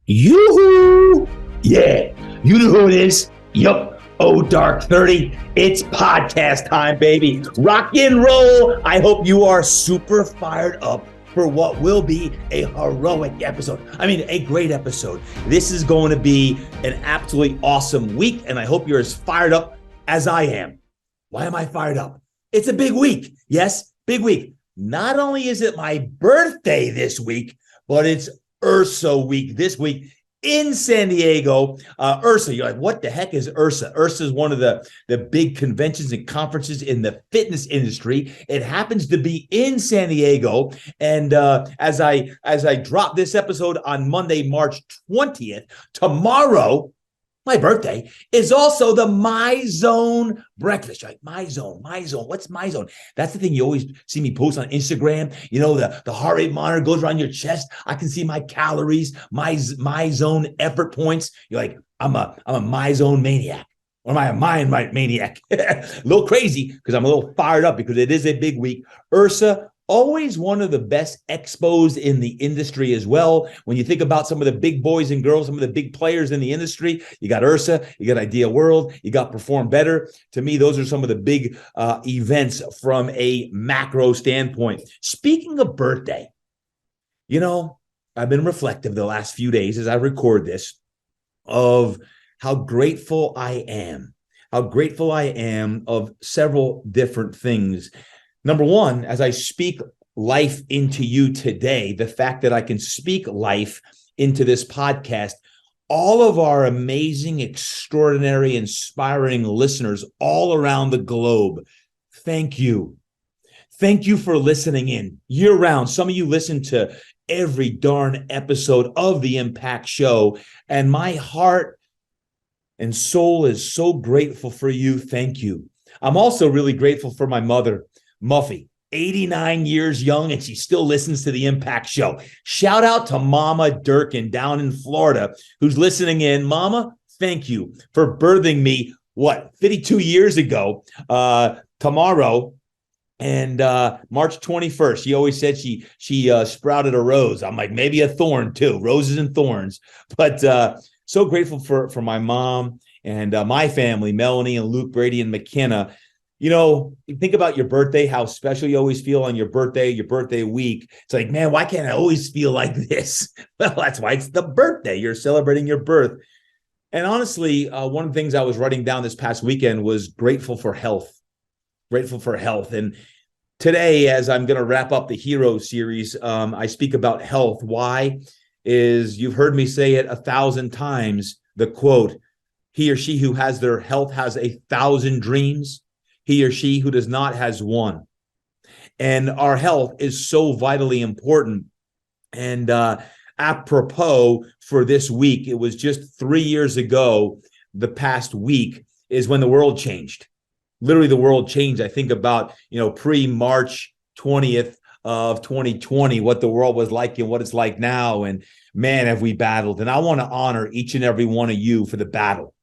Yoo-hoo! Yeah, you know who it is. Yup. Oh, Dark 30. It's podcast time, baby. Rock and roll. I hope you are super fired up for what will be a heroic episode. I mean, a great episode. This is going to be an absolutely awesome week, and I hope you're as fired up as I am. Why am I fired up? It's a big week. Yes, big week. Not only is it my birthday this week, but it's IHRSA week this week in San Diego. IHRSA, you're like, what the heck is IHRSA? IHRSA is one of the big conventions and conferences in the fitness industry. It happens to be in San Diego. And as I drop this episode on Monday, March 20th, tomorrow, my birthday, is also the My Zone breakfast. You're like, My Zone. What's My Zone? That's the thing you always see me post on Instagram. You know, the heart rate monitor goes around your chest. I can see my calories, my zone effort points. You're like, I'm a My Zone maniac. Or am I a mind maniac? A little crazy because I'm a little fired up because it is a big week. IHRSA, always one of the best expos in the industry as well. When you think about some of the big boys and girls, some of the big players in the industry, you got IHRSA, you got Idea World, you got Perform Better. To me, those are some of the big events from a macro standpoint. Speaking of birthday, you know, I've been reflective the last few days as I record this of how grateful I am of several different things. Number one, as I speak life into you today, the fact that I can speak life into this podcast, all of our amazing, extraordinary, inspiring listeners all around the globe, thank you. Thank you for listening in year round. Some of you listen to every darn episode of the Impact Show, and my heart and soul is so grateful for you. Thank you. I'm also really grateful for my mother, Muffy, 89 years young, and she still listens to the Impact Show. Shout out to Mama Durkin down in Florida, who's listening in. Mama, thank you for birthing me, 52 years ago, tomorrow, and March 21st. She always said she sprouted a rose. I'm like, maybe a thorn too, roses and thorns. But so grateful for my mom and my family, Melanie and Luke, Brady and McKenna. You know, you think about your birthday, how special you always feel on your birthday week. It's like, man, why can't I always feel like this? Well, that's why it's the birthday. You're celebrating your birth. And honestly, one of the things I was writing down this past weekend was grateful for health. And today, as I'm going to wrap up the Hero series, I speak about health. Why? Is you've heard me say it 1,000 times, the quote, he or she who has their health has 1,000 dreams. He or she who does not has one. And our health is so vitally important. And apropos for this week, it was just 3 years ago, the past week, is when the world changed. Literally, the world changed. I think about, pre-March 20th of 2020, what the world was like and what it's like now. And man, have we battled. And I want to honor each and every one of you for the battle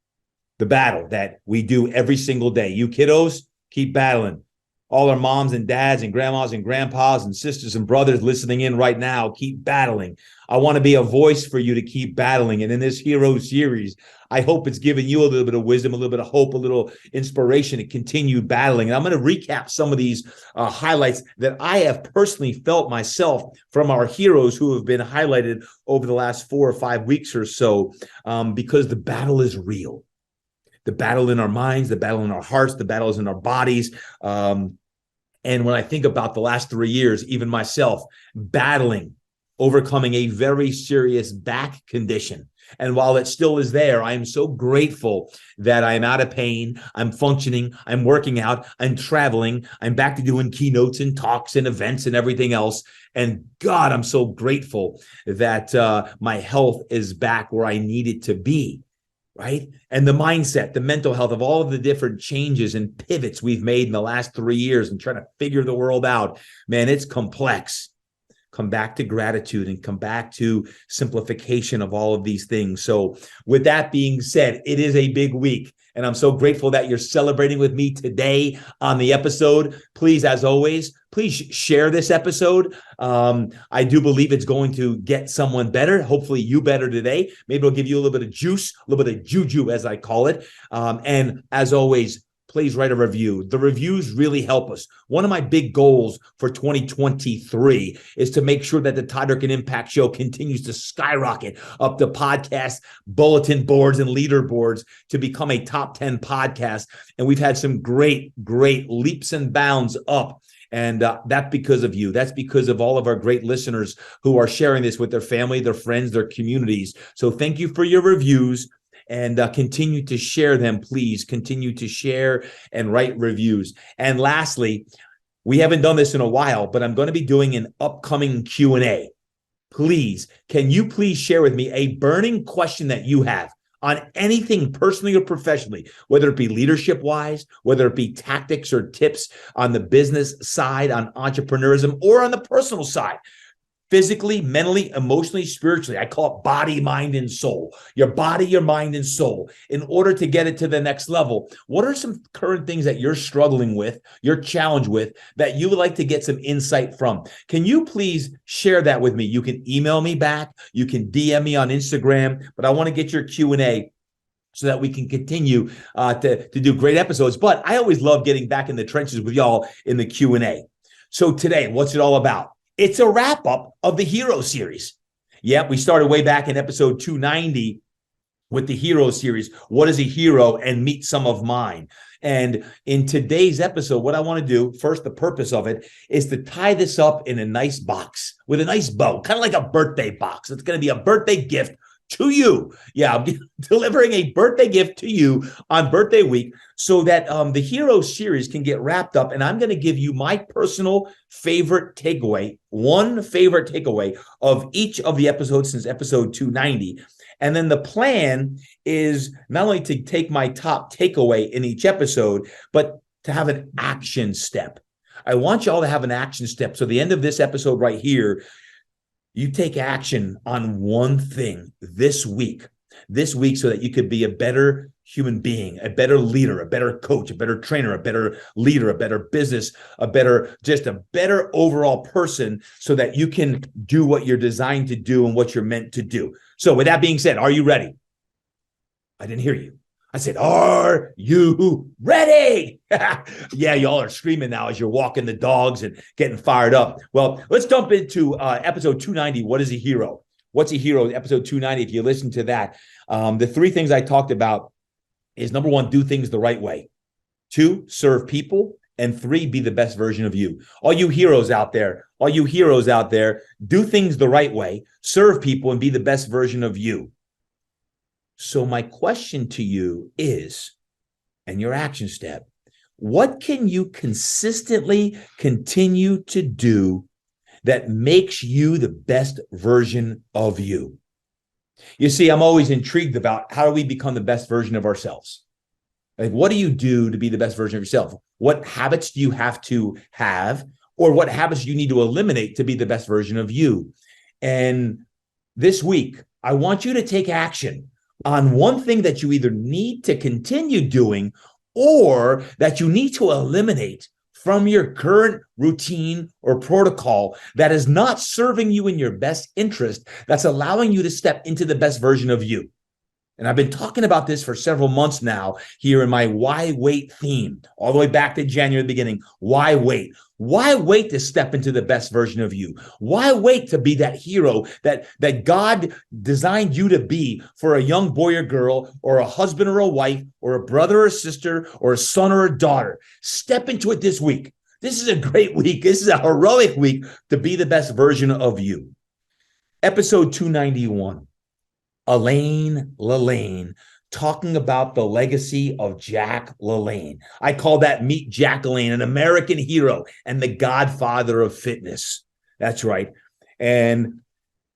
that we do every single day. You kiddos, keep battling. All our moms and dads and grandmas and grandpas and sisters and brothers listening in right now, keep battling. I want to be a voice for you to keep battling. And in this Hero series, I hope it's giving you a little bit of wisdom, a little bit of hope, a little inspiration to continue battling. And I'm going to recap some of these highlights that I have personally felt myself from our heroes who have been highlighted over the last 4 or 5 weeks or so, because the battle is real. The battle in our minds, the battle in our hearts, the battles in our bodies. And when I think about the last 3 years, even myself battling, overcoming a very serious back condition. And while it still is there, I am so grateful that I am out of pain. I'm functioning. I'm working out. I'm traveling. I'm back to doing keynotes and talks and events and everything else. And God, I'm so grateful that my health is back where I need it to be. Right? And the mindset, the mental health of all of the different changes and pivots we've made in the last 3 years and trying to figure the world out, man, it's complex. come back to gratitude, and come back to simplification of all of these things. So with that being said, it is a big week. And I'm so grateful that you're celebrating with me today on the episode. Please, as always, please share this episode. I do believe it's going to get someone better, hopefully you better today. Maybe it'll give you a little bit of juice, a little bit of juju, as I call it. And as always, please write a review. The reviews really help us. One of my big goals for 2023 is to make sure that the Todd Durkin Impact Show continues to skyrocket up the podcast bulletin boards and leaderboards to become a top 10 podcast. And we've had some great leaps and bounds up. And that's because of you. That's because of all of our great listeners who are sharing this with their family, their friends, their communities. So thank you for your reviews. And continue to share them, please. Continue to share and write reviews. And lastly, we haven't done this in a while, but I'm going to be doing an upcoming Q&A. Please, can you please share with me a burning question that you have on anything personally or professionally, whether it be leadership-wise, whether it be tactics or tips on the business side, on entrepreneurism, or on the personal side? Physically, mentally, emotionally, spiritually. I call it body, mind, and soul. Your body, your mind, and soul. In order to get it to the next level, what are some current things that you're struggling with, you're challenged with, that you would like to get some insight from? Can you please share that with me? You can email me back. You can DM me on Instagram, but I want to get your Q&A so that we can continue to do great episodes. But I always love getting back in the trenches with y'all in the Q&A. So today, what's it all about? It's a wrap-up of the Hero series. Yep, we started way back in episode 290 with the Hero series. What is a hero? And meet some of mine. And in today's episode, what I want to do, first, the purpose of it is to tie this up in a nice box with a nice bow, kind of like a birthday box. It's going to be a birthday gift to you. Yeah, I'm delivering a birthday gift to you on birthday week so that the Hero series can get wrapped up. And I'm going to give you my personal favorite takeaway, one favorite takeaway of each of the episodes since episode 290. And then the plan is not only to take my top takeaway in each episode, but to have an action step. I want y'all to have an action step. So the end of this episode right here, you take action on one thing this week so that you could be a better human being, a better leader, a better coach, a better trainer, a better leader, a better business, a better overall person so that you can do what you're designed to do and what you're meant to do. So with that being said, are you ready? I didn't hear you. I said, are you ready? Yeah, y'all are screaming now as you're walking the dogs and getting fired up. Well, let's jump into episode 290. What is a hero? What's a hero? Episode 290, if you listen to that, the three things I talked about is number one, do things the right way. Two, serve people. And three, be the best version of you. All you heroes out there, do things the right way, serve people, and be the best version of you. So my question to you is, and your action step, what can you consistently continue to do that makes you the best version of you? You see, I'm always intrigued about how do we become the best version of ourselves? Like, what do you do to be the best version of yourself? What habits do you have to have, or what habits do you need to eliminate to be the best version of you? And this week, I want you to take action on one thing that you either need to continue doing or that you need to eliminate from your current routine or protocol that is not serving you in your best interest, that's allowing you to step into the best version of you. And I've been talking about this for several months now here in my Why Wait theme, all the way back to January, the beginning. Why wait? Why wait to step into the best version of you? Why wait to be that hero that God designed you to be for a young boy or girl, or a husband or a wife, or a brother or a sister, or a son or a daughter? Step into it this week. This is a great week. This is a heroic week to be the best version of you. Episode 291. Elaine LaLanne, talking about the legacy of Jack LaLanne. I call that Meet Jack LaLanne, an American hero and the godfather of fitness. That's right. And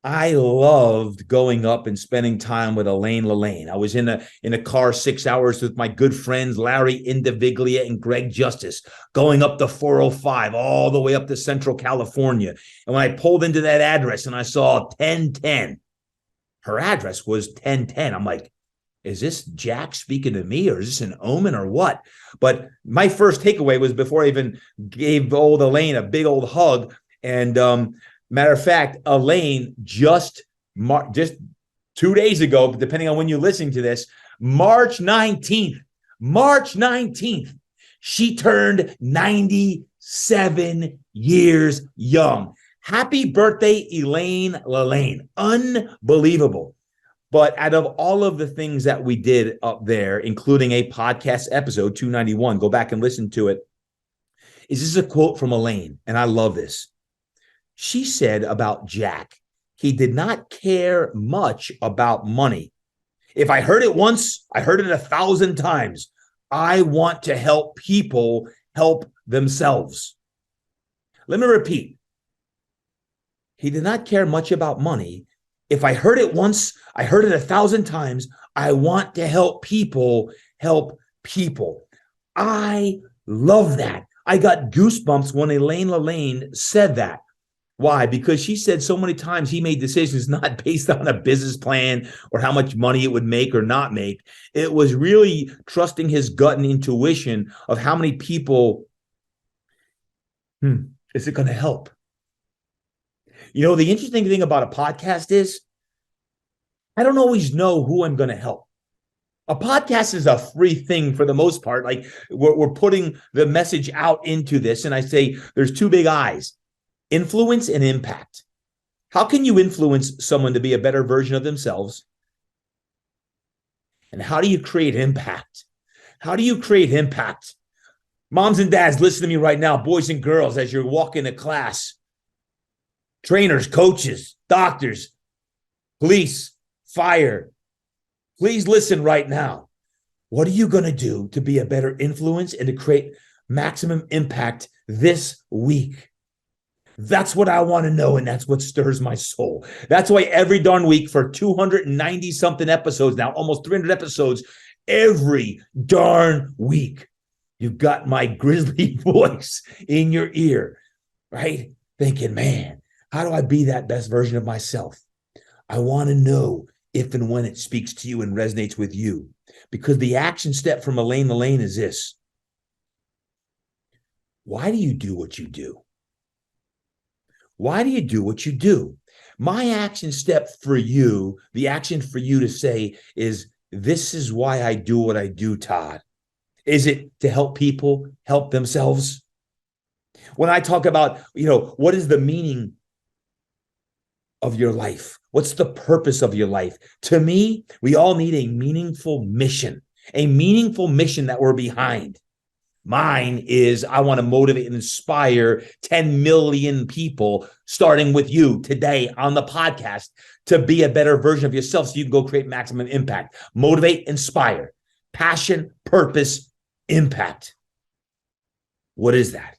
I loved going up and spending time with Elaine Lelaine. I was in a car 6 hours with my good friends Larry Indiviglia and Greg Justice, going up the 405 all the way up to Central California. And when I pulled into that address and I saw 1010, her address was 1010. I'm like, is this Jack speaking to me, or is this an omen, or what? But my first takeaway was, before I even gave old Elaine a big old hug, and matter of fact, Elaine just 2 days ago, depending on when you're listening to this, March 19th, she turned 97 years young. Happy birthday, Elaine Lelaine. Unbelievable. But out of all of the things that we did up there, including a podcast episode, 291, go back and listen to it, is this a quote from Elaine, and I love this. She said about Jack, he did not care much about money. If I heard it once, I heard it 1,000 times. I want to help people help themselves. Let me repeat. He did not care much about money. If I heard it once, I heard it 1,000 times. I want to help people help people. I love that. I got goosebumps when Elaine Lelaine said that. Why? Because she said so many times he made decisions not based on a business plan or how much money it would make or not make. It was really trusting his gut and intuition of how many people is it going to help? You know, the interesting thing about a podcast is I don't always know who I'm going to help. A podcast is a free thing for the most part. Like we're putting the message out into this, and I say there's two big I's: influence and impact. How can you influence someone to be a better version of themselves? And how do you create impact? How do you create impact? Moms and dads, listen to me right now, boys and girls, as you're walking to class, trainers, coaches, doctors, police, fire. Please listen right now. What are you going to do to be a better influence and to create maximum impact this week? That's what I want to know, and that's what stirs my soul. That's why every darn week for 290 something episodes now, almost 300 episodes, every darn week, you've got my grizzly voice in your ear, right? Thinking, man, how do I be that best version of myself? I want to know if and when it speaks to you and resonates with you. Because the action step from Elaine Lelaine is this: why do you do what you do? Why do you do what you do? My action step for you, the action for you to say is, this is why I do what I do, Todd. Is it to help people help themselves? When I talk about, what is the meaning of your life? What's the purpose of your life? To me, we all need a meaningful mission that we're behind. Mine is, I want to motivate and inspire 10 million people, starting with you today on the podcast, to be a better version of yourself so you can go create maximum impact. Motivate, inspire, passion, purpose, impact. What is that?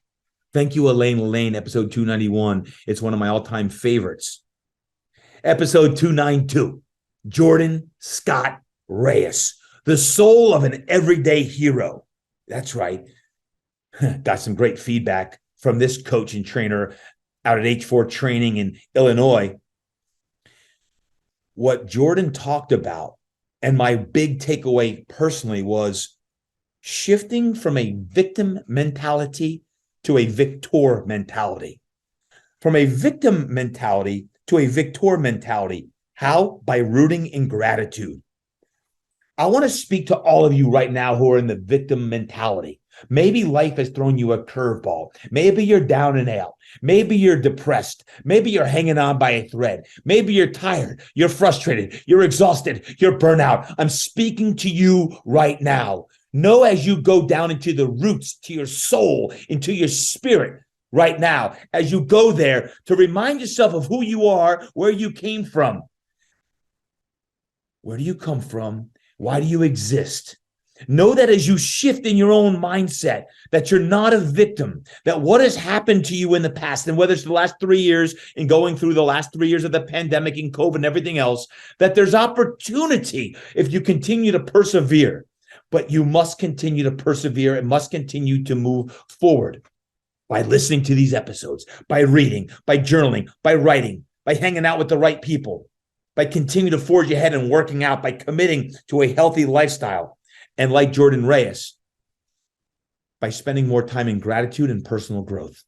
Thank you, Elaine Lelaine, episode 291. It's one of my all-time favorites. Episode 292, Jordan Scott Reyes, the soul of an everyday hero. That's right. Got some great feedback from this coach and trainer out at H4 Training in Illinois. What Jordan talked about, and my big takeaway personally, was shifting from a victim mentality to a victor mentality. From a victim mentality to a victor mentality. How? By rooting in gratitude. I want to speak to all of you right now who are in the victim mentality. Maybe life has thrown you a curveball. Maybe you're down and out. Maybe you're depressed. Maybe you're hanging on by a thread. Maybe you're tired. You're frustrated. You're exhausted. You're burnout. I'm speaking to you right now. Know as you go down into the roots, to your soul, into your spirit right now, as you go there, to remind yourself of who you are, where you came from. Where do you come from? Why do you exist? Know that as you shift in your own mindset, that you're not a victim, that what has happened to you in the past, and whether it's the last 3 years and going through the last 3 years of the pandemic and COVID and everything else, that there's opportunity if you continue to persevere. But you must continue to persevere and must continue to move forward by listening to these episodes, by reading, by journaling, by writing, by hanging out with the right people, by continuing to forge ahead and working out, by committing to a healthy lifestyle. And like Jordan Reyes, by spending more time in gratitude and personal growth.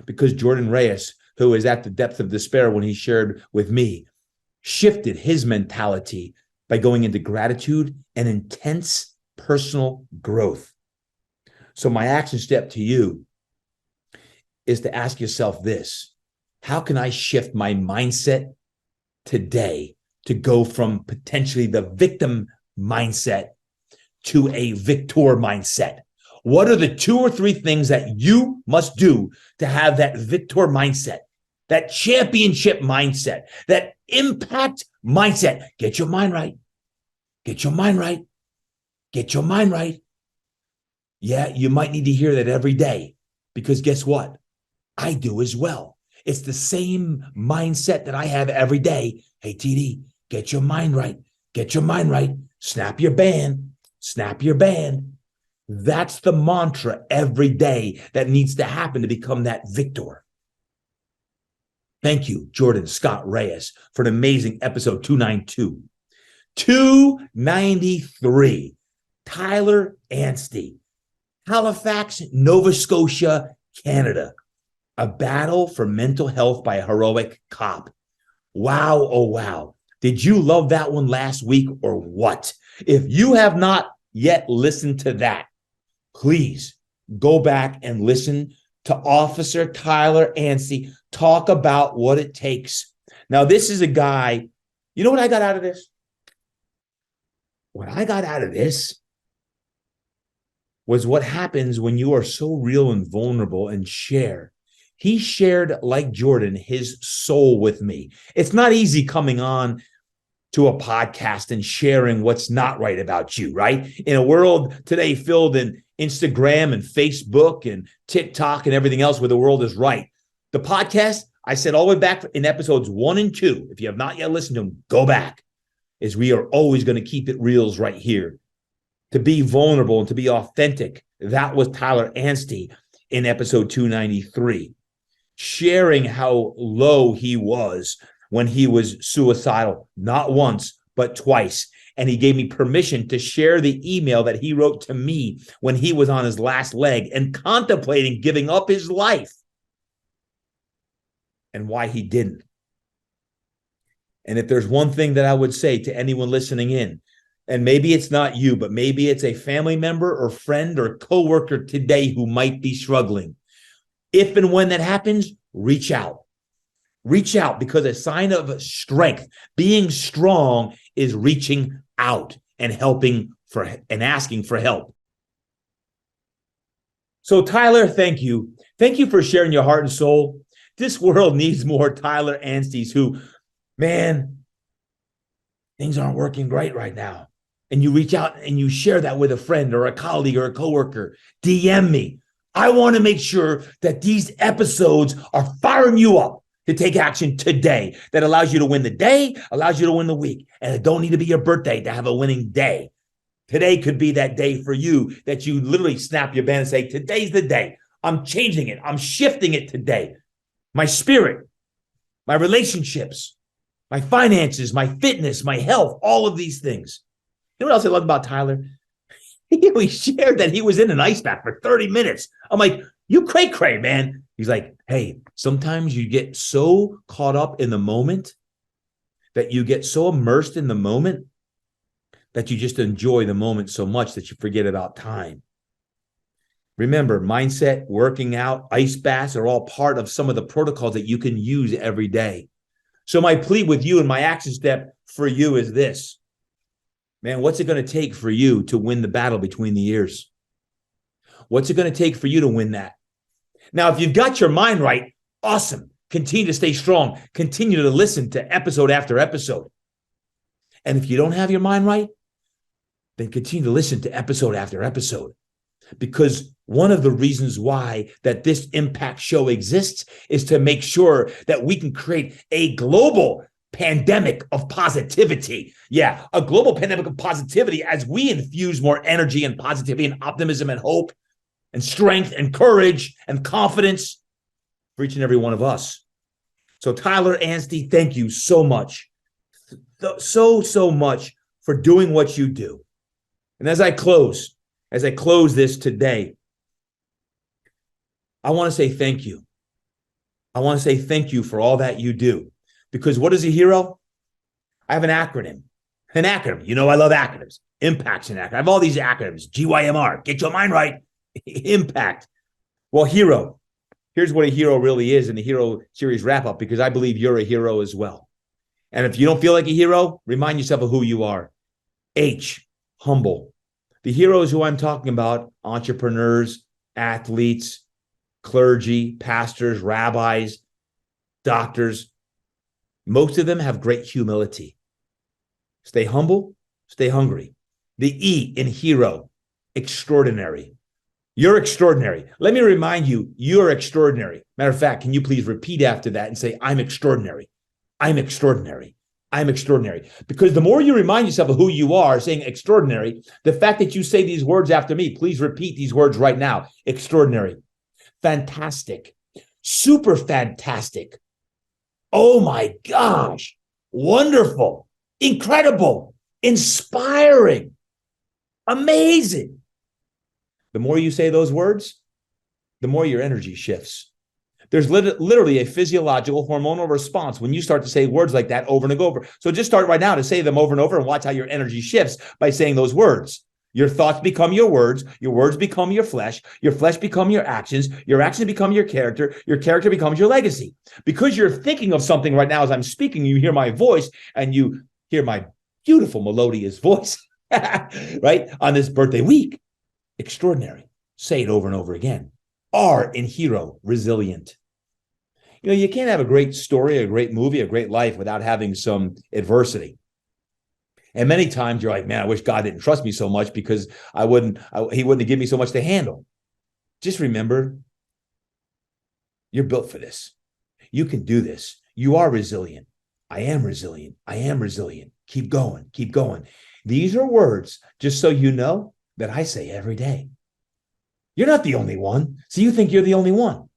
Because Jordan Reyes, who is at the depth of despair when he shared with me, shifted his mentality by going into gratitude and intense personal growth. So my action step to you is to ask yourself this: how can I shift my mindset today to go from potentially the victim mindset to a victor mindset? What are the 2 or 3 things that you must do to have that victor mindset, that championship mindset, that impact mindset? Get your mind right. Get your mind right. Get your mind right. Yeah, you might need to hear that every day, because guess what? I do as well. It's the same mindset that I have every day. Hey, TD, get your mind right. Get your mind right. Snap your band. Snap your band. That's the mantra every day that needs to happen to become that victor. Thank you, Jordan Scott Reyes, for an amazing episode 292. 293, Tyler Anstey, Halifax, Nova Scotia, Canada. A battle for mental health by a heroic cop. Wow, oh wow. Did you love that one last week or what? If you have not yet listened to that, please go back and listen to Officer Tyler Anstey talk about what it takes. Now, this is a guy, you know what I got out of this? What I got out of this was what happens when you are so real and vulnerable and share. He shared, like Jordan, his soul with me. It's not easy coming on to a podcast and sharing what's not right about you, right? In a world today filled in Instagram and Facebook and TikTok and everything else where the world is right. The podcast, I said all the way back in episodes 1 and 2, if you have not yet listened to them, go back, is we are always going to keep it reals right here. To be vulnerable and to be authentic. That was Tyler Anstey in episode 293. Sharing how low he was when he was suicidal, not once, but twice. And he gave me permission to share the email that he wrote to me when he was on his last leg and contemplating giving up his life, and why he didn't. And if there's one thing that I would say to anyone listening in, and maybe it's not you, but maybe it's a family member or friend or coworker today who might be struggling. If and when that happens, reach out. Reach out, because a sign of strength, being strong, is reaching out and helping for and asking for help. So Tyler, thank you. Thank you for sharing your heart and soul. This world needs more Tyler Ansteys who, man, things aren't working great right now. And you reach out and you share that with a friend or a colleague or a coworker. DM me. I want to make sure that these episodes are firing you up to take action today. That allows you to win the day, allows you to win the week. And it don't need to be your birthday to have a winning day. Today could be that day for you that you literally snap your band and say, today's the day. I'm changing it. I'm shifting it today. My spirit, my relationships, my finances, my fitness, my health, all of these things. You know what else I love about Tyler? He shared that he was in an ice bath for 30 minutes. I'm like, you cray, man. He's like, hey, sometimes you get so caught up in the moment, that you get so immersed in the moment, that you just enjoy the moment so much that you forget about time. Remember, mindset, working out, ice baths are all part of some of the protocols that you can use every day. So my plea with you and my action step for you is this. Man, what's it going to take for you to win the battle between the ears? What's it going to take for you to win that? Now, if you've got your mind right, awesome. Continue to stay strong. Continue to listen to episode after episode. And if you don't have your mind right, then continue to listen to episode after episode. Because one of the reasons why that this impact show exists is to make sure that we can create a global pandemic of positivity. Yeah, a global pandemic of positivity as we infuse more energy and positivity and optimism and hope and strength and courage and confidence for each and every one of us. So Tyler Anstey, thank you so much. So much for doing what you do. And as I close this today, I want to say thank you. I want to say thank you for all that you do. Because what is a hero? I have an acronym. An acronym. You know I love acronyms. Impact's an acronym. I have all these acronyms. GYMR. Get your mind right. Impact. Well, hero. Here's what a hero really is in the Hero Series wrap-up, because I believe you're a hero as well. And if you don't feel like a hero, remind yourself of who you are. H, humble. The heroes who I'm talking about, entrepreneurs, athletes, clergy, pastors, rabbis, doctors, most of them have great humility. Stay humble, stay hungry. The E in hero, extraordinary. You're extraordinary. Let me remind you, you're extraordinary. Matter of fact, can you please repeat after that and say, I'm extraordinary. I'm extraordinary. I'm extraordinary. Because the more you remind yourself of who you are, saying extraordinary, the fact that you say these words after me, please repeat these words right now. Extraordinary. Fantastic. Super fantastic. Oh my gosh. Wonderful. Incredible. Inspiring. Amazing. The more you say those words, the more your energy shifts. There's literally a physiological hormonal response when you start to say words like that over and over. So just start right now to say them over and over and watch how your energy shifts by saying those words. Your thoughts become your words become your flesh become your actions become your character becomes your legacy. Because you're thinking of something right now as I'm speaking, you hear my voice and you hear my beautiful melodious voice, right? On this birthday week. Extraordinary. Say it over and over again. R in hero, resilient. You know, you can't have a great story, a great movie, a great life without having some adversity. And many times you're like, man, I wish God didn't trust me so much because he wouldn't have given me so much to handle. Just remember, you're built for this. You can do this. You are resilient. I am resilient. I am resilient. Keep going. Keep going. These are words, just so you know, that I say every day. You're not the only one. So you think you're the only one.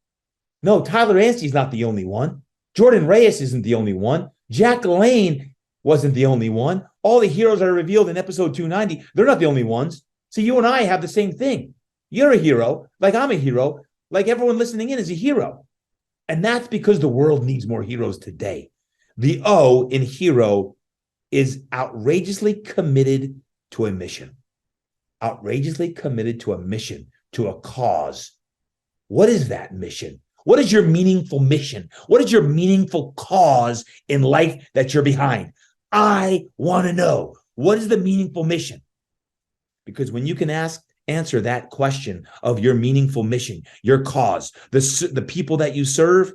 No, Tyler Anstey's not the only one. Jordan Reyes isn't the only one. Jack Lane wasn't the only one. All the heroes that are revealed in episode 290, they're not the only ones. So you and I have the same thing. You're a hero, like I'm a hero, like everyone listening in is a hero. And that's because the world needs more heroes today. The O in hero is outrageously committed to a mission. Outrageously committed to a mission, to a cause. What is that mission? What is your meaningful mission? What is your meaningful cause in life that you're behind? I want to know, what is the meaningful mission? Because when you can answer that question of your meaningful mission, your cause, the people that you serve,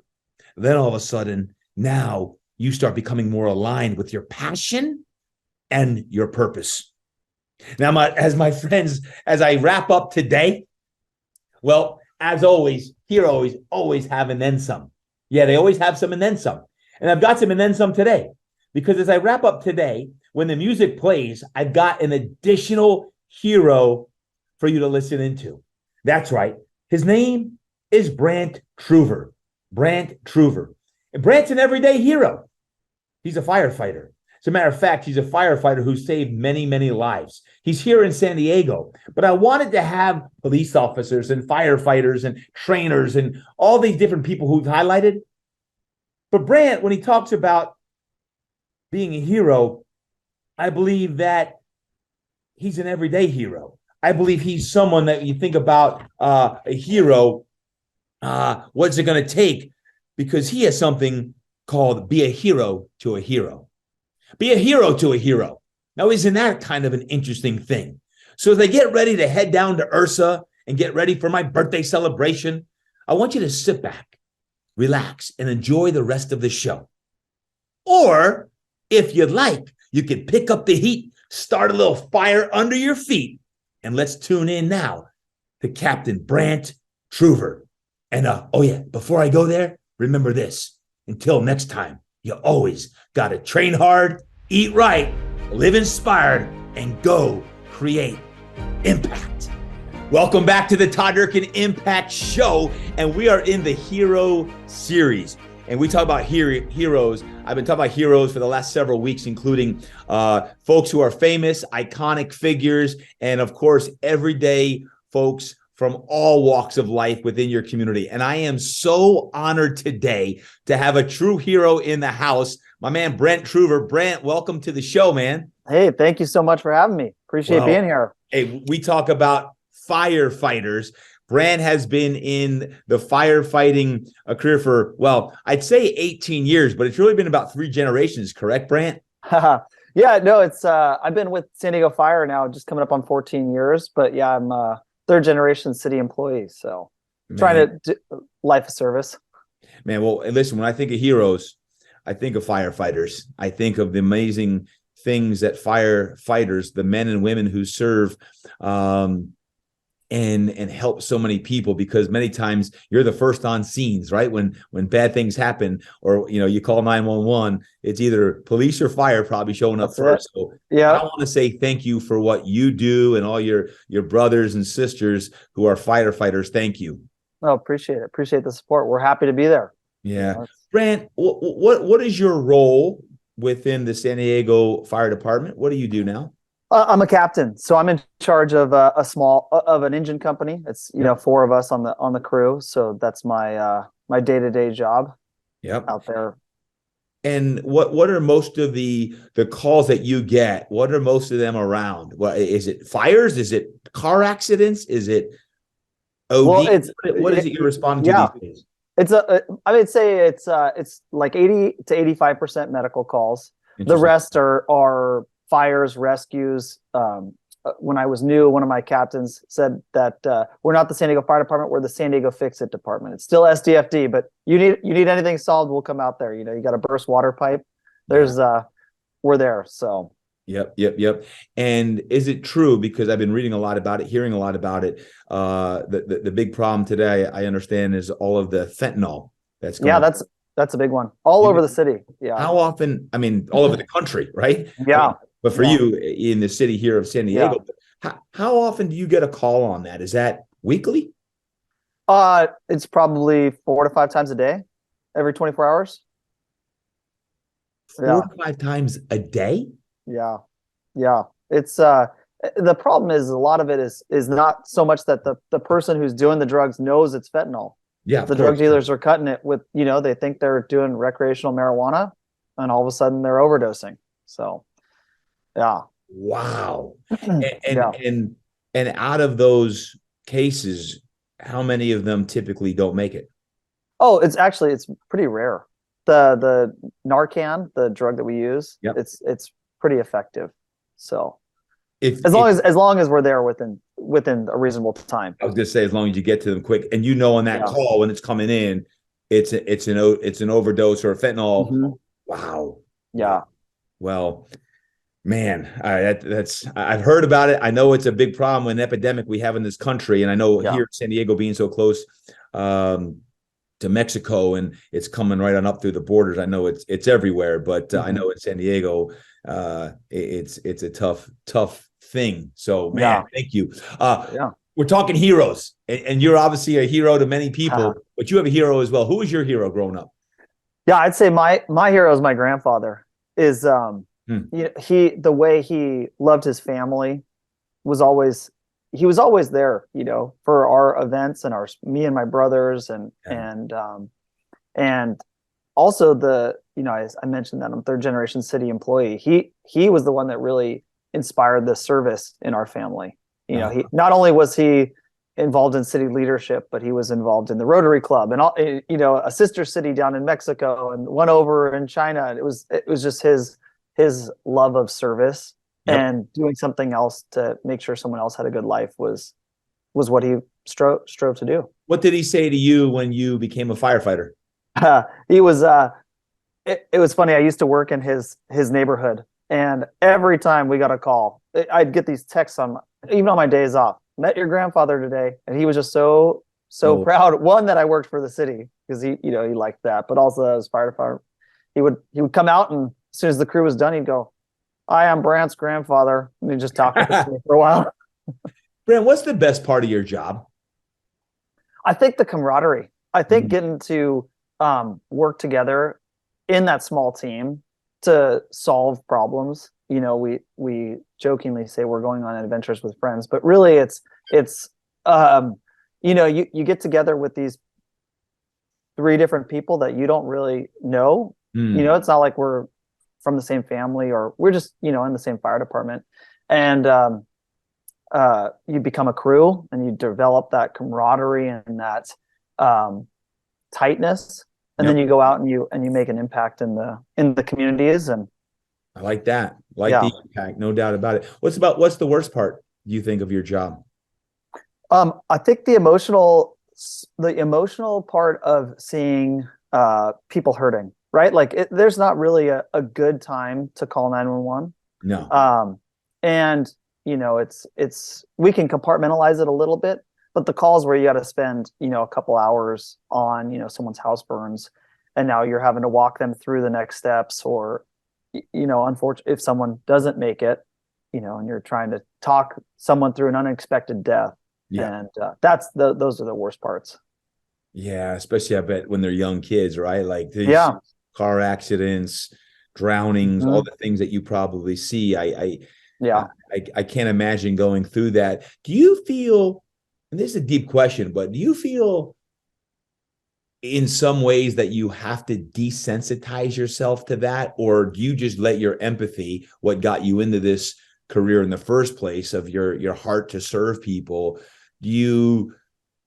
then all of a sudden, now you start becoming more aligned with your passion and your purpose. Now, as my friends, as I wrap up today, well, as always, heroes always have and then some. Yeah, they always have some and then some. And I've got some and then some today. Because as I wrap up today, when the music plays, I've got an additional hero for you to listen into. That's right. His name is Brandt Truver. Brandt Truver. And Brandt's an everyday hero. He's a firefighter. As a matter of fact, he's a firefighter who saved many, many lives. He's here in San Diego, but I wanted to have police officers and firefighters and trainers and all these different people who've highlighted. But Brandt, when he talks about being a hero, I believe that he's an everyday hero. I believe he's someone that you think about a hero, what's it going to take? Because he has something called be a hero to a hero. Be a hero to a hero. Now, isn't that kind of an interesting thing? So as I get ready to head down to IHRSA and get ready for my birthday celebration, I want you to sit back, relax, and enjoy the rest of the show. Or if you'd like, you can pick up the heat start a little fire under your feet. And let's tune in now to Captain Brandt Truver. And oh yeah, before I go there, remember this. Until next time, you always got to train hard, eat right, live inspired, and go create impact. Welcome back to the Todd Durkin Impact Show, and we are in the Hero Series. And we talk about heroes. I've been talking about heroes for the last several weeks, including folks who are famous, iconic figures, and of course, everyday folks from all walks of life within your community. And I am so honored today to have a true hero in the house, my man, Brandt Truver. Brandt, welcome to the show, man. Hey, thank you so much for having me. Appreciate being here. Hey, we talk about firefighters. Brandt has been in the firefighting career for, well, I'd say 18 years, but it's really been about 3 generations, correct, Brandt? Yeah, no, it's I've been with San Diego Fire now, just coming up on 14 years, but yeah, I'm a 3rd generation city employee, so trying to do life of service. Man, well, listen, when I think of heroes, I think of firefighters. I think of the amazing things that firefighters, the men and women who serve, and help so many people, because many times you're the first on scenes, right? When bad things happen, or you call 911, it's either police or fire probably showing up first. So yeah, I want to say thank you for what you do, and all your brothers and sisters who are firefighters. Thank you. Oh, appreciate it. Appreciate the support. We're happy to be there. Yeah. Brandt, what is your role within the San Diego Fire Department? What do you do now? I'm a captain, so I'm in charge of an engine company. It's 4 of us on the crew, so that's my my day-to-day job. Yep. Out there. And what are most of the calls that you get? What are most of them around? What is it? Fires? Is it car accidents? Is it OD? Well, what is it you're responding to these days? It's I would say it's like 80 to 85% medical calls. The rest are fires, rescues. When I was new, one of my captains said that we're not the San Diego Fire Department, we're the San Diego Fix-It Department. It's still SDFD, but you need anything solved, we'll come out there. You got a burst water pipe. We're there. So Yep. And is it true, because I've been reading a lot about it, hearing a lot about it, the big problem today, I understand, is all of the fentanyl that's going on. That's a big one all over the city. Yeah. How often? I mean, all over the country, right? Yeah. But for you in the city here of San Diego, how often do you get a call on that? Is that weekly? It's probably 4 to 5 times a day, every 24 hours. 4 to 5 times a day? Yeah. It's the problem is a lot of it is not so much that the person who's doing the drugs knows it's fentanyl. Yeah, the drug dealers are cutting it with, they think they're doing recreational marijuana, and all of a sudden they're overdosing. So, yeah. Wow. And out of those cases, how many of them typically don't make it? Oh, it's pretty rare. The Narcan, the drug that we use, it's pretty effective. So as long as we're there within a reasonable time. I was gonna say, as long as you get to them quick, and on that call when it's coming in, it's an overdose or a fentanyl. Mm-hmm. Wow. Yeah. Well, man, I've heard about it. I know it's a big problem, an epidemic we have in this country, and I know here in San Diego, being so close to Mexico, and it's coming right on up through the borders. I know it's everywhere, but I know in San Diego, it's a tough thing. So, man, thank you. We're talking heroes, and you're obviously a hero to many people, but you have a hero as well. Who was your hero growing up? Yeah, I'd say my hero is my grandfather. The way he loved his family was always there, for our events and me and my brothers and also I mentioned that I'm 3rd generation city employee. He was the one that really inspired the service in our family. He not only was he involved in city leadership, but he was involved in the Rotary Club and a sister city down in Mexico and one over in China. And it was just his love of service and doing something else to make sure someone else had a good life was what he strove to do. What did he say to you when you became a firefighter? He was it was funny. I used to work in his neighborhood, And every time we got a call, I'd get these texts even on my days off. Met your grandfather today, and he was just so proud. One, that I worked for the city because he liked that, but also as fire department, he would come out, and as soon as the crew was done, he'd go, "Hi, I'm Brandt's grandfather," and he'd just talk with me for a while. Brandt, what's the best part of your job? I think the camaraderie. I think getting to work together in that small team to solve problems. We jokingly say we're going on adventures with friends, but really it's you get together with these 3 different people that you don't really know. It's not like we're from the same family, or we're just in the same fire department, and you become a crew, and you develop that camaraderie and that tightness, and then you go out and you make an impact in the communities. And I like that. The impact, no doubt about it. What's the worst part, you think, of your job? I think the emotional part of seeing people hurting, right? Like there's not really a good time to call 911. No. And it's we can compartmentalize it a little bit, but the calls where you got to spend a couple hours on someone's house burns, and now you're having to walk them through the next steps, or unfortunately, if someone doesn't make it, and you're trying to talk someone through an unexpected death. Yeah. And those are the worst parts. Yeah, especially I bet when they're young kids, right? Like these car accidents, drownings, all the things that you probably see. I can't imagine going through that. Do you feel, and this is a deep question, but do you feel in some ways that you have to desensitize yourself to that, or do you just let your empathy, what got you into this career in the first place, of your heart to serve people, do you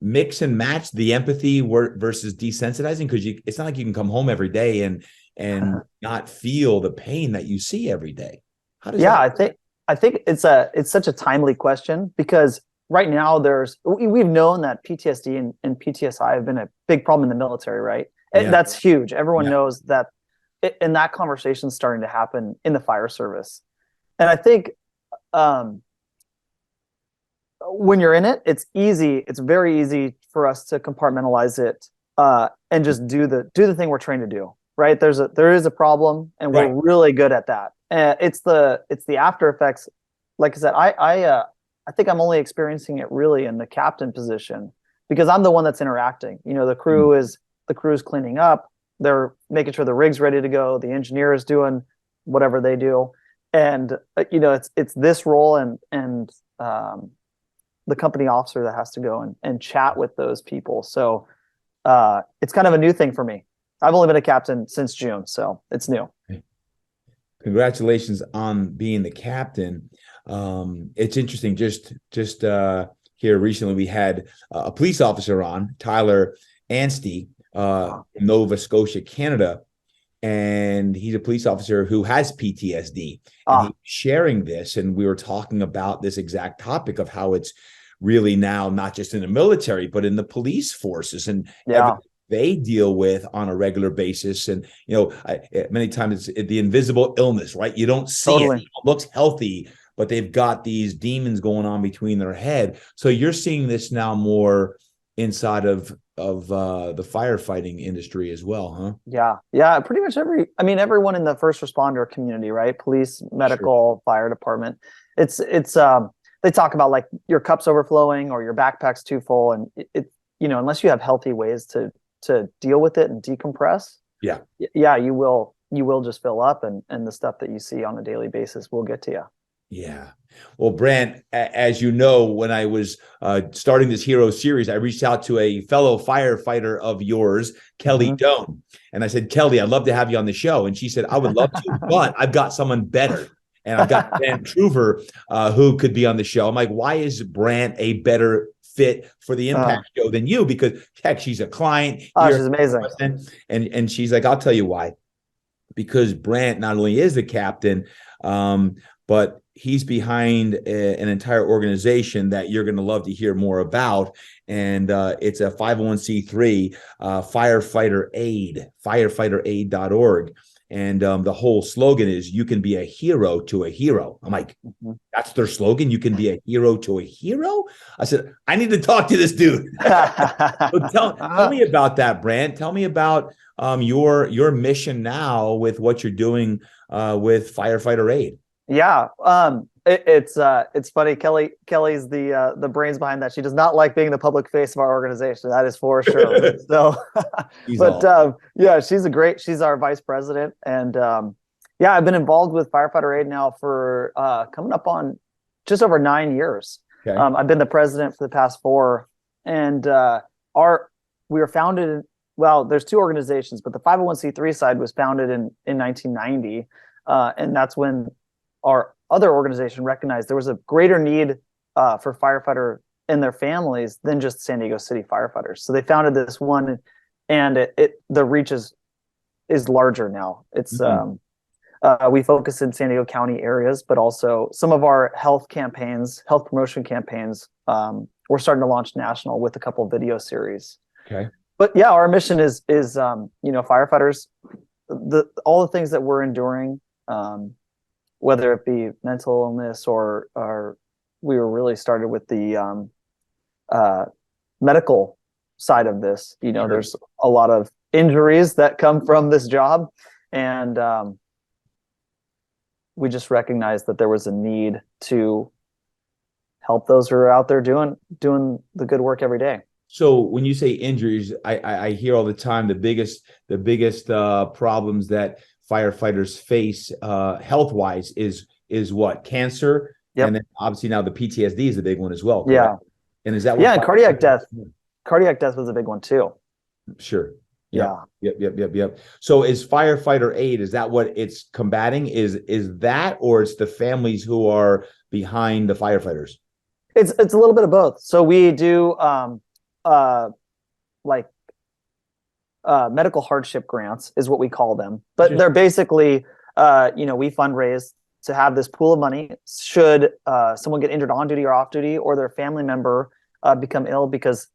mix and match the empathy versus desensitizing? Because it's not like you can come home every day and not feel the pain that you see every day. How does that? I think it's such a timely question, because right now we've known that PTSD and PTSI have been a big problem in the military, right? Yeah. That's huge. Everyone knows that, and that conversation is starting to happen in the fire service. And I think when you're in it, it's very easy for us to compartmentalize it and just do the thing we're trained to do, right? There is a problem, and we're really good at that. It's the after effects. Like I said, I think I'm only experiencing it really in the captain position, because I'm the one that's interacting. The crew is cleaning up, they're making sure the rig's ready to go, the engineer is doing whatever they do, and it's this role and the company officer that has to go and chat with those people. So it's kind of a new thing for me. I've only been a captain since June, so it's new. Congratulations on being the captain. It's interesting. Just here recently, we had a police officer on, Tyler Anstey, Nova Scotia, Canada, and he's a police officer who has PTSD. And he's sharing this, and we were talking about this exact topic of how it's really now not just in the military, but in the police forces and everything they deal with on a regular basis. And many times it's the invisible illness, right? You don't see it. It looks healthy, but they've got these demons going on between their head. So you're seeing this now more inside of the firefighting industry as well, huh? Yeah. Pretty much everyone in the first responder community, right? Police, medical, fire department. It's they talk about like your cup's overflowing or your backpack's too full, and it unless you have healthy ways to deal with it and decompress, you will just fill up, and the stuff that you see on a daily basis will get to you. Yeah. Well, Brandt, as you know, when I was starting this Hero series, I reached out to a fellow firefighter of yours, Kelly Doan. And I said, Kelly, I'd love to have you on the show. And she said, I would love to, but I've got someone better. And I've got Brandt Truver, who could be on the show. I'm like, why is Brandt a better fit for the Impact Show than you? Because heck, she's a client. She's amazing. And she's like, I'll tell you why. Because Brandt not only is the captain, but he's behind an entire organization that you're going to love to hear more about. And it's a 501c3, firefighter aid, firefighteraid.org. And the whole slogan is "You can be a hero to a hero." I'm like, that's their slogan. You can be a hero to a hero. I said, I need to talk to this dude. So tell me about that, Brandt. Tell me about your mission now with what you're doing with firefighter aid. Yeah. It's funny. Kelly's the brains behind that. She does not like being the public face of our organization. That is for sure. So, yeah, she's our vice president. And yeah, I've been involved with firefighter aid now for coming up on just over 9 years. Okay. I've been the president for the past 4. And we were founded, well, there's 2 organizations, but the 501c3 side was founded in 1990. And that's when our other organization recognized there was a greater need for firefighter and their families than just San Diego City firefighters. So they founded this one, and the reach is larger now. It's we focus in San Diego County areas, but also some of our health promotion campaigns. We're starting to launch national with a couple of video series. Okay. But yeah, our mission is firefighters, all the things that we're enduring. Whether it be mental illness or we were really started with the medical side of this. Sure. There's a lot of injuries that come from this job, and we just recognized that there was a need to help those who are out there doing the good work every day. So when you say injuries, I hear all the time the biggest problems that firefighters face health-wise is what? Cancer. Yep. And then obviously now the PTSD is the big one as well. Correct? Yeah. And is that what? Yeah, and cardiac death. Cardiac death was a big one too. Sure. Yep. Yeah. Yep. So is firefighter aid, is that what it's combating? Is that, or it's the families who are behind the firefighters? It's a little bit of both. So we do medical hardship grants is what we call them, but they're basically, we fundraise to have this pool of money should someone get injured on duty or off duty, or their family member become ill, because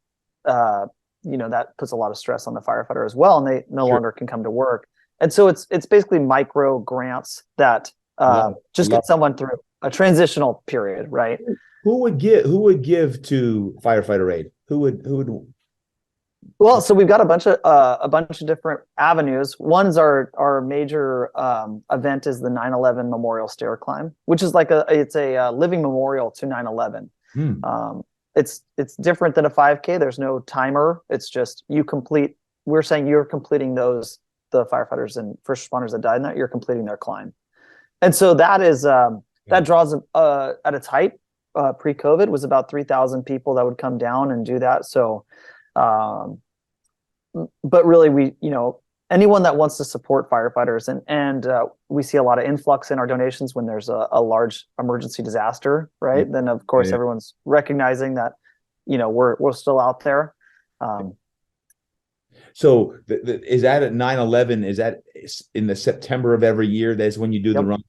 that puts a lot of stress on the firefighter as well, and they no longer can come to work. And so it's basically micro grants that get someone through a transitional period, right? Who would give to firefighter aid? Who would? Well, so we've got a bunch of different avenues. One's our major event is the 9/11 Memorial Stair Climb, which is it's a living memorial to 9/11. It's different than a 5K. There's no timer. It's just we're saying you're completing the firefighters and first responders that died in that, you're completing their climb. And so that is that draws at its height pre-COVID was about 3,000 people that would come down and do that. So but really anyone that wants to support firefighters, and we see a lot of influx in our donations when there's a large emergency disaster, right? Then of course everyone's recognizing that we're still out there. So is that at 9/11? Is that in the September of every year? That's when you do the run.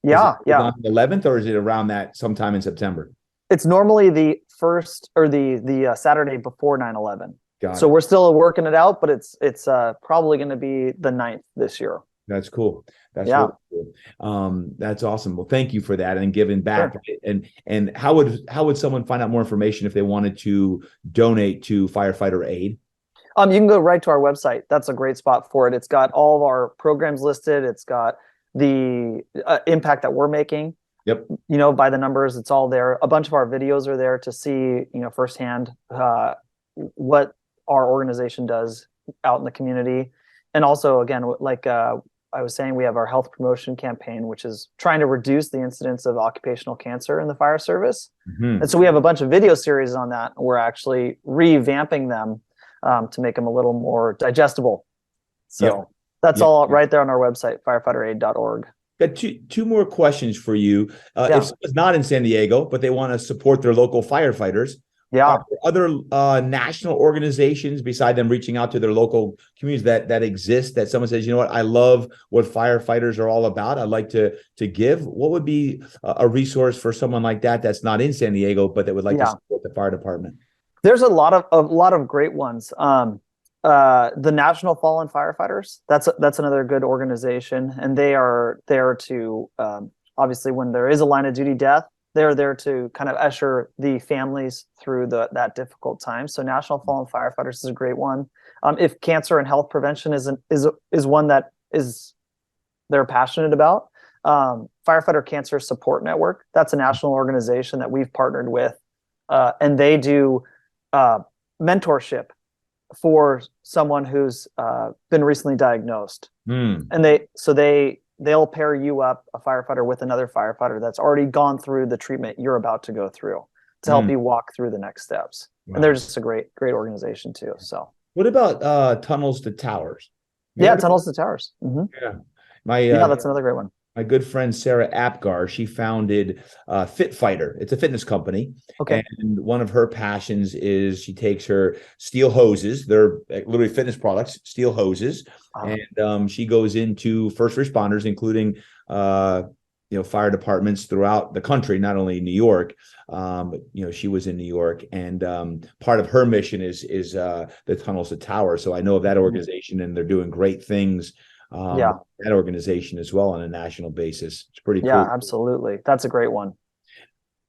Yeah. On the 11th, or is it around that sometime in September? It's normally the first or the Saturday before 9/11. So we're still working it out, but it's probably going to be the 9th this year. That's cool. That's really cool. That's awesome. Well, thank you for that and giving back. Sure. And how would someone find out more information if they wanted to donate to firefighter aid? You can go right to our website. That's a great spot for it. It's got all of our programs listed. It's got the impact that we're making. Yep. By the numbers, it's all there. A bunch of our videos are there to see, firsthand what our organization does out in the community. And also, again, like I was saying, we have our health promotion campaign, which is trying to reduce the incidence of occupational cancer in the fire service. And so we have a bunch of video series on that. We're actually revamping them to make them a little more digestible. So that's all right there on our website, firefighteraid.org. Got two more questions for you. If someone's not in San Diego, but they want to support their local firefighters, are there other national organizations beside them reaching out to their local communities that exist, that someone says, I love what firefighters are all about, I'd like to give? What would be a resource for someone like that's not in San Diego, but that would like to support the fire department? There's a lot of great ones. The National Fallen Firefighters. That's another good organization, and they are there to obviously when there is a line of duty death, they're there to kind of usher the families through that difficult time. So National Fallen Firefighters is a great one. If cancer and health prevention is one that is they're passionate about. Firefighter Cancer Support Network. That's a national organization that we've partnered with, and they do mentorship for someone who's been recently diagnosed. And they'll pair you up, a firefighter, with another firefighter that's already gone through the treatment you're about to go through to help you walk through the next steps. Wow. And they're just a great organization too. So what about Tunnels to Towers? Tunnels to Towers. Yeah, that's another great one. My good friend Sarah Apgar, she founded Fit Fighter. It's a fitness company. Okay. And one of her passions is she takes her steel hoses. They're literally fitness products, steel hoses. And she goes into first responders, including fire departments throughout the country, not only New York. But she was in New York, and part of her mission is the Tunnels to Towers. So I know of that organization, and they're doing great things. That organization as well on a national basis. It's pretty cool. Yeah, absolutely. That's a great one.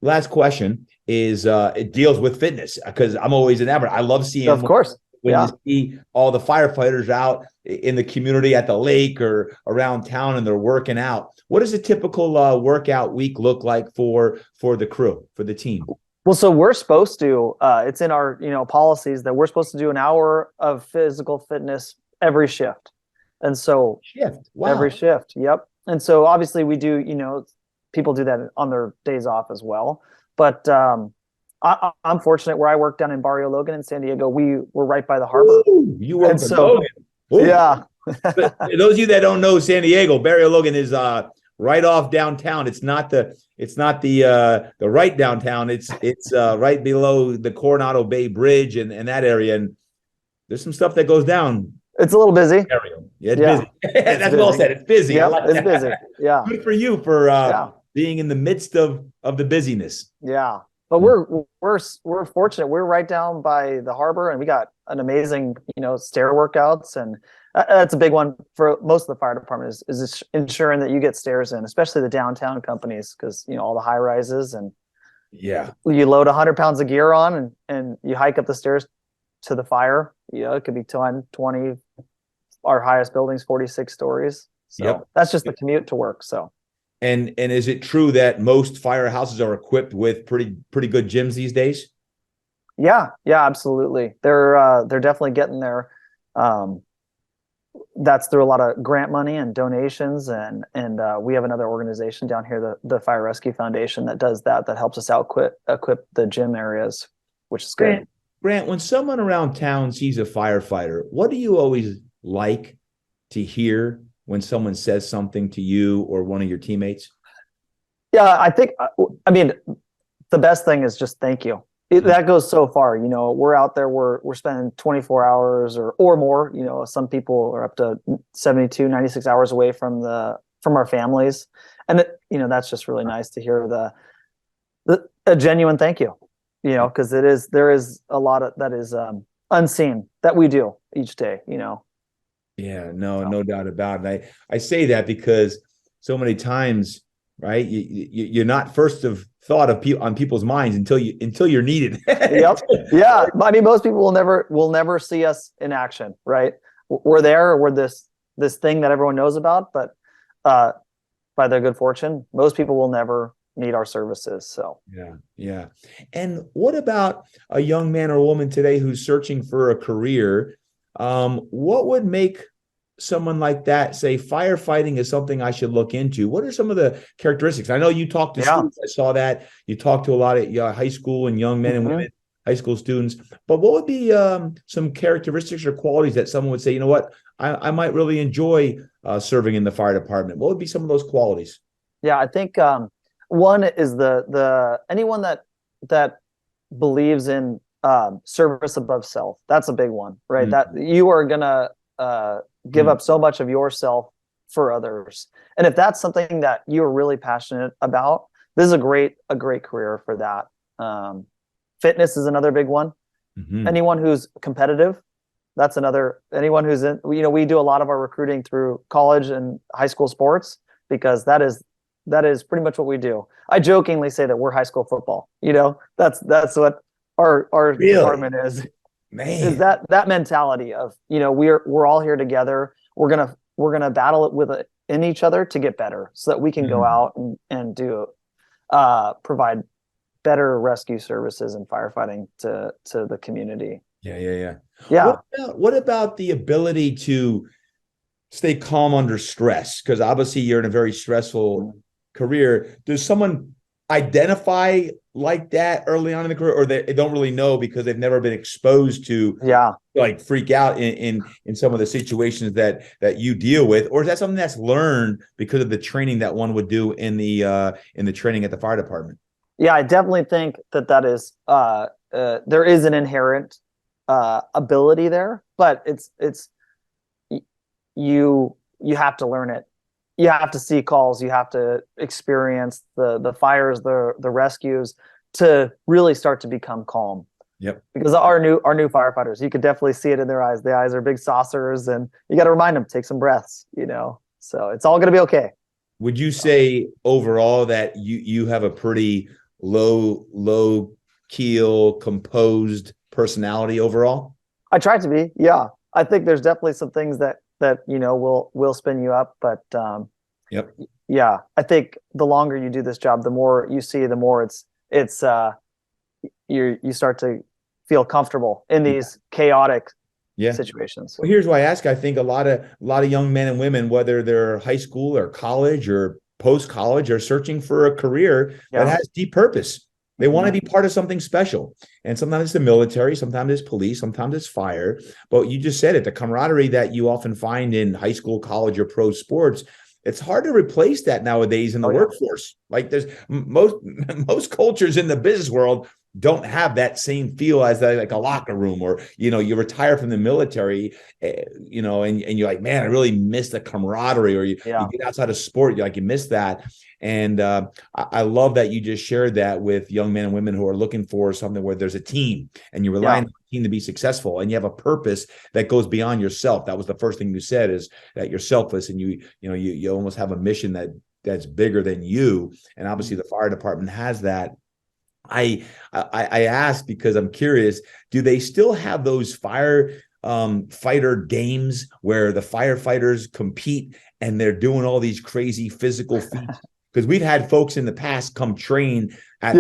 Last question is it deals with fitness, because I'm always enamored. I love seeing, of course, when you see all the firefighters out in the community at the lake or around town and they're working out. What does a typical workout week look like for the crew, for the team? Well, so we're supposed to, it's in our, policies that we're supposed to do an hour of physical fitness every shift. And so every shift. Yep. And so obviously we do, people do that on their days off as well. But I'm fortunate where I work down in Barrio Logan in San Diego. We're right by the harbor. Ooh, you work in Logan. Ooh. Yeah. Those of you that don't know San Diego, Barrio Logan is right off downtown. It's not the right downtown. It's right below the Coronado Bay Bridge and that area. And there's some stuff that goes down. It's a little busy. Yeah, it's busy. That's busy. Well said. It's busy. Yeah, like it's busy. Yeah. Good for you for being in the midst of the busyness. Yeah. But we're fortunate. We're right down by the harbor, and we got an amazing, stair workouts, and that's a big one for most of the fire department is ensuring that you get stairs in, especially the downtown companies, because all the high rises, and you load 100 pounds of gear on and you hike up the stairs to the fire. It could be 10, 20. Our highest building's 46 stories. So that's just the commute to work. So. And is it true that most firehouses are equipped with pretty good gyms these days? Yeah, absolutely. They're definitely getting there. That's through a lot of grant money and donations, and we have another organization down here, the Fire Rescue Foundation, that does that helps us equip the gym areas, which is good. Grant, when someone around town sees a firefighter, what do you always like to hear when someone says something to you or one of your teammates? Yeah, I mean, the best thing is just thank you. That goes so far. We're out there, we're spending 24 hours or more. Some people are up to 72, 96 hours away from our families. And that's just really nice to hear a genuine thank you, because there is a lot of that is unseen that we do each day, Yeah, no doubt about it. I say that because so many times, right? You're not first of thought of on people's minds until you're needed. Yep. Yeah. I mean, most people will never see us in action, right? We're there. We're this thing that everyone knows about, but by their good fortune, most people will never need our services. So yeah. And what about a young man or woman today who's searching for a career? What would make someone like that say firefighting is something I should look into? What are some of the characteristics? I know you talked to students. I saw that you talked to a lot of high school and young men and women, high school students. But what would be some characteristics or qualities that someone would say, what, I might really enjoy serving in the fire department? What would be some of those qualities? Yeah, I think one is the anyone that believes in service above self. That's a big one, right? That you are gonna give up so much of yourself for others. And if that's something that you're really passionate about, this is a great career for that. Fitness is another big one. Anyone who's competitive, That's another, anyone who's in, we do a lot of our recruiting through college and high school sports, because that is pretty much what we do. I jokingly say that we're high school football. That's what our Really? department is. Man. Is that mentality of, we're all here together. We're gonna battle it in each other to get better, so that we can go out and do provide better rescue services and firefighting to the community. Yeah. Yeah. What about the ability to stay calm under stress? Because obviously you're in a very stressful career. Does someone identify like that early on in the career, or they don't really know because they've never been exposed to like freak out in some of the situations that you deal with? Or is that something that's learned because of the training that one would do in the training at the fire department? Yeah, I definitely think that is there is an inherent ability there, but it's you have to learn it. You have to see calls, you have to experience the fires, the rescues, to really start to become calm. Yep. Because our new firefighters, you could definitely see it in their eyes. The eyes are big saucers, and you got to remind them, take some breaths, so it's all going to be okay. Would you say overall that you have a pretty low keel, composed personality overall? I try to be. Yeah. I think there's definitely some things that will spin you up, but yep. Yeah, I think the longer you do this job, the more you see, the more you start to feel comfortable in these chaotic situations. Well, here's why I ask. I think a lot of young men and women, whether they're high school or college or post-college, are searching for a career that has deep purpose. They want to be part of something special. And sometimes it's the military, sometimes it's police, sometimes it's fire. But you just said it, the camaraderie that you often find in high school, college, or pro sports, it's hard to replace that nowadays in the workforce. Like there's most cultures in the business world don't have that same feel as like a locker room, or, you retire from the military, and you're like, man, I really miss the camaraderie, or you get outside of sport, you miss that. And I love that you just shared that with young men and women who are looking for something where there's a team and you rely on the team to be successful, and you have a purpose that goes beyond yourself. That was the first thing you said, is that you're selfless, and you almost have a mission that's bigger than you. And obviously the fire department has that. I ask because I'm curious, do they still have those fighter games where the firefighters compete and they're doing all these crazy physical feats? Because we've had folks in the past come train at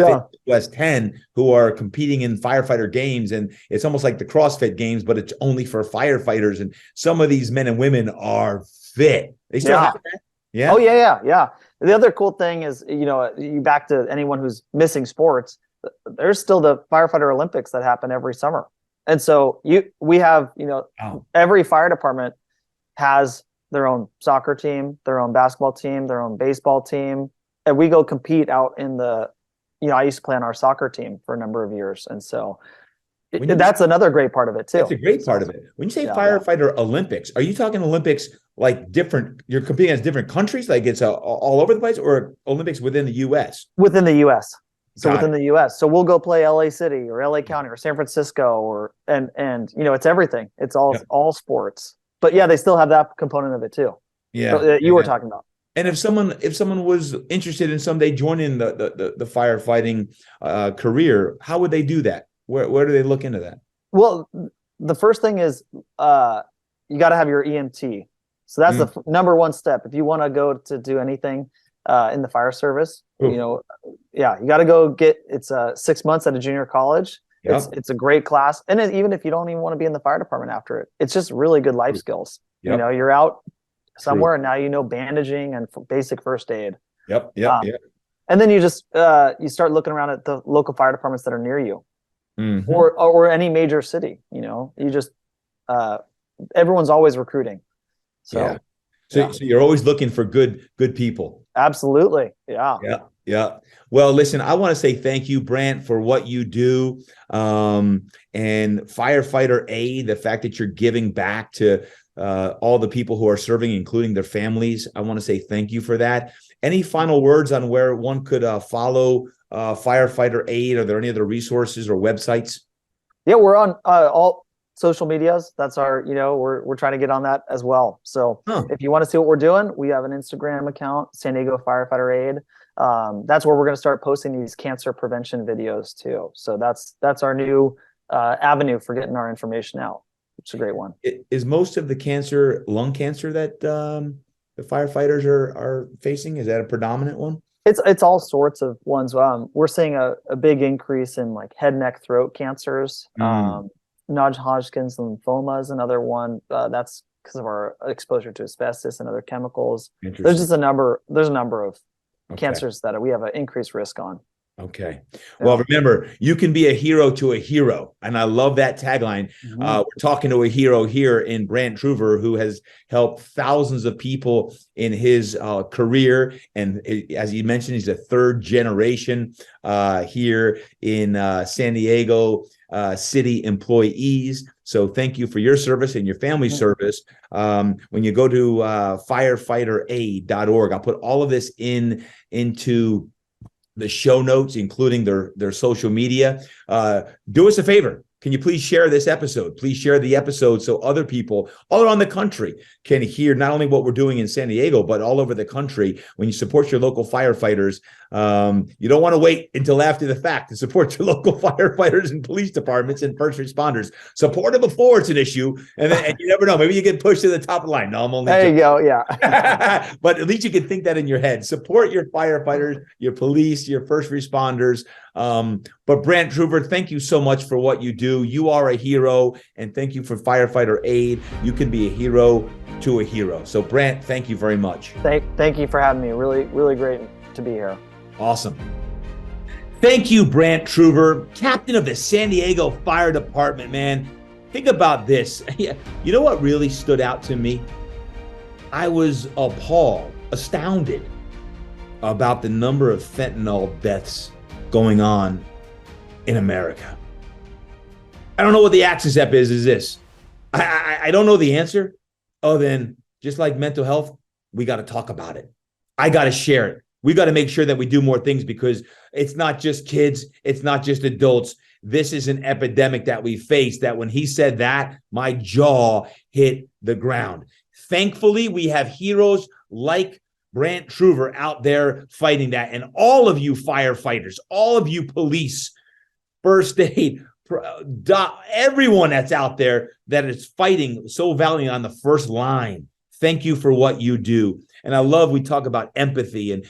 West 10 who are competing in firefighter games, and it's almost like the CrossFit games, but it's only for firefighters. And some of these men and women are fit. They still have that. Yeah. Oh, yeah. The other cool thing is, you back to anyone who's missing sports, there's still the firefighter Olympics that happen every summer. And so we have, every fire department has their own soccer team, their own basketball team, their own baseball team. And we go compete out in I used to play on our soccer team for a number of years. And so that's another great part of it too. That's a great part of it. When you say firefighter Olympics, are you talking Olympics like different, you're competing against different countries, like it's all over the place, or Olympics within the US? Within the US. So within the US. So we'll go play LA City or LA County or San Francisco, and it's everything. It's all sports. But yeah, they still have that component of it too. Yeah. That you were talking about. And if someone was interested in someday joining the firefighting career, how would they do that? Where do they look into that? Well, the first thing is you got to have your EMT. So that's the number one step. If you want to go to do anything in the fire service, you got to go get, it's 6 months at a junior college. Yep. It's a great class. And even if you don't even want to be in the fire department after it, it's just really good life skills. Yep. You're out somewhere and now bandaging and basic first aid. Yep. And then you just you start looking around at the local fire departments that are near you, or any major city. You just everyone's always recruiting. So you're always looking for good people. Absolutely. Yeah. Well, listen, I want to say thank you, Brandt, for what you do. And Firefighter A, the fact that you're giving back to all the people who are serving, including their families. I want to say thank you for that. Any final words on where one could follow Firefighter Aid? Are there any other resources or websites? Yeah, we're on social medias. That's our, we're trying to get on that as well. So Huh. if you want to see what we're doing, we have an Instagram account, San Diego Firefighter Aid. That's where we're going to start posting these cancer prevention videos too. So that's our new avenue for getting our information out. It's a great one. Is most of the cancer lung cancer that the firefighters are facing? Is that a predominant one? It's all sorts of ones. We're seeing a big increase in like head, neck, throat cancers. Non-Hodgkin's lymphoma is another one. That's because of our exposure to asbestos and other chemicals. There's just a number of cancers that we have an increased risk on. Okay. Well, remember, you can be a hero to a hero. And I love that tagline. We're talking to a hero here in Brandt Truver, who has helped thousands of people in his career. And as you mentioned, he's a third generation here in San Diego city employees. So thank you for your service and your family's service. When you go to firefighteraid.org, I'll put all of this into the show notes, including their social media. Do us a favor. Can you please share this episode? Please share the episode so other people all around the country can hear not only what we're doing in San Diego, but all over the country. When you support your local firefighters, you don't want to wait until after the fact to support your local firefighters and police departments and first responders. Support them before it's an issue, and you never know. Maybe you get pushed to the top of the line. No, I'm only there you go. Yeah. But at least you can think that in your head. Support your firefighters, your police, your first responders. But Brandt Truver, thank you so much for what you do. You are a hero, and thank you for Firefighter Aid. You can be a hero to a hero. So Brandt, thank you very much. Thank you for having me. Really, really great to be here. Awesome. Thank you, Brandt Truver, captain of the San Diego Fire Department, man. Think about this. You know what really stood out to me? I was appalled, astounded about the number of fentanyl deaths going on in America. I don't know what the axis ep is this. I don't know the answer. Oh, then just like mental health, we got to talk about it. I got to share it. We got to make sure that we do more things, because it's not just kids. It's not just adults. This is an epidemic that we face, that when he said that, my jaw hit the ground. Thankfully, we have heroes like Brandt Truver out there fighting that. And all of you firefighters, all of you police, first aid, everyone that's out there that is fighting so valiantly on the first line. Thank you for what you do. And I love, we talk about empathy and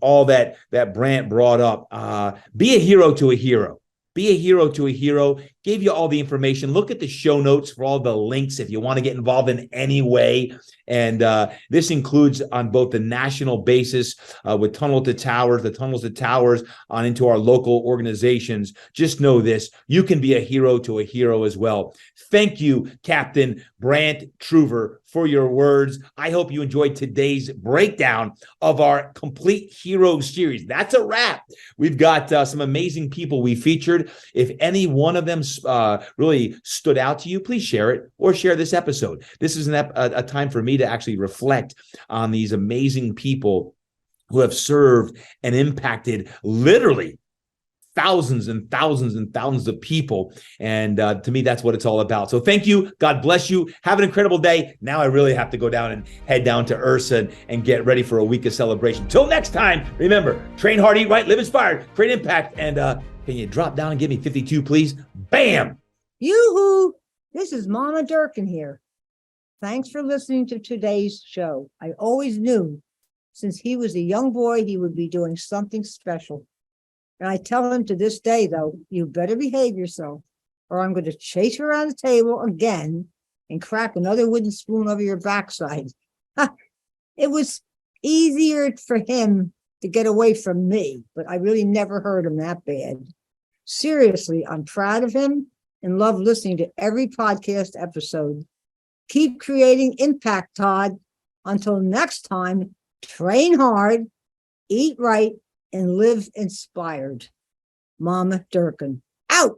all that Brandt brought up. Be a hero to a hero. Be a hero to a hero. Gave you all the information. Look at the show notes for all the links if you want to get involved in any way. And this includes on both the national basis with Tunnel to Towers, the Tunnels to Towers on into our local organizations. Just know this, you can be a hero to a hero as well. Thank you, Captain Brandt Truver, for your words. I hope you enjoyed today's breakdown of our complete hero series. That's a wrap. We've got some amazing people we featured. If any one of them really stood out to you, please share it or share this episode. This is a time for me to actually reflect on these amazing people who have served and impacted literally thousands and thousands and thousands of people. And to me, that's what it's all about. So thank you. God bless you. Have an incredible day. Now I really have to go down and head down to IHRSA and get ready for a week of celebration. Till next time, remember, train hard, eat right, live inspired, create impact. And can you drop down and give me 52, please? Bam! Yoo-hoo! This is Mama Durkin here. Thanks for listening to today's show. I always knew since he was a young boy, he would be doing something special. And I tell him to this day, though, you better behave yourself, or I'm going to chase you around the table again and crack another wooden spoon over your backside. It was easier for him to get away from me, but I really never heard him that bad. Seriously, I'm proud of him and love listening to every podcast episode. Keep creating impact, Todd. Until next time, train hard, eat right, and live inspired. Mama Durkin, out.